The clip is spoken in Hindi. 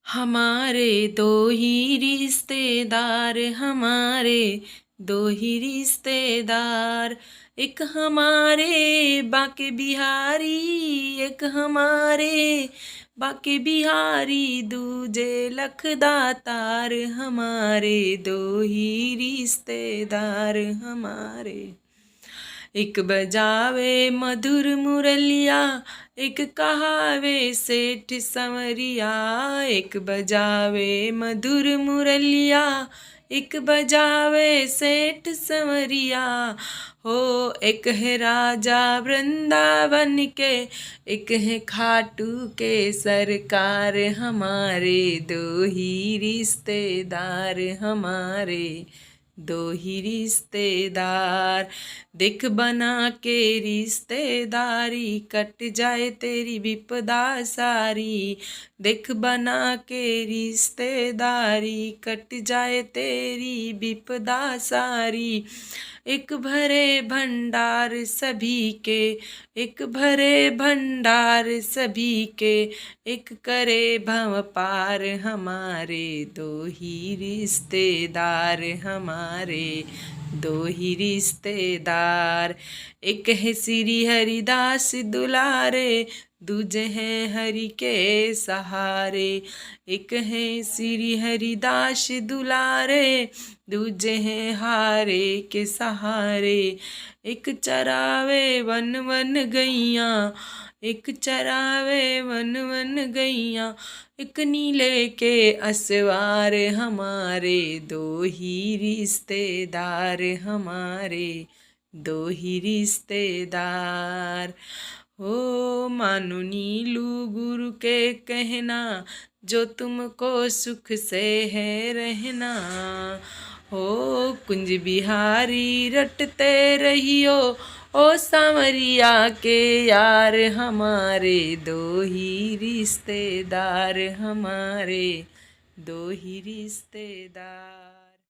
हमारे दो ही रिश्तेदार, हमारे दो ही रिश्तेदार, एक हमारे बाके बिहारी, एक हमारे बाके बिहारी, दूजे लखदातार, हमारे दो ही रिश्तेदार हमारे। एक बजावे मधुर मुरलिया, एक कहावे सेठ संवरिया, एक बजावे मधुर मुरलिया, एक बजावे सेठ संवरिया हो। एक है राजा वृंदावन के, एक है खाटू के सरकार, हमारे दो ही रिश्तेदार हमारे दो ही रिश्तेदार। देख बना के रिश्तेदारी, कट जाए तेरी विपदा सारी। देख बना के रिश्तेदारी, कट जाए तेरी विपदा सारी। एक भरे भंडार सभी के, एक भरे भंडार सभी के, एक करे भव पार, हमारे दो ही रिश्तेदार हमारे दो ही रिश्तेदार। एक है श्री हरिदास दुलारे, दूजे हैं हरि के सहारे। एक है श्री हरिदास दुलारे, दूजे हैं हारे के सहारे। एक चरावे वन वन गैया, एक चरावे वन वन गैया, एक नीले के असवार, हमारे दो ही रिश्तेदार हमारे दो ही रिश्तेदार हो। मानो नीलू गुरु के कहना, जो तुमको सुख से है रहना हो। कुंज बिहारी रटते रहियो, ओ सांवरिया के यार, हमारे दो ही रिश्तेदार हमारे दो ही रिश्तेदार।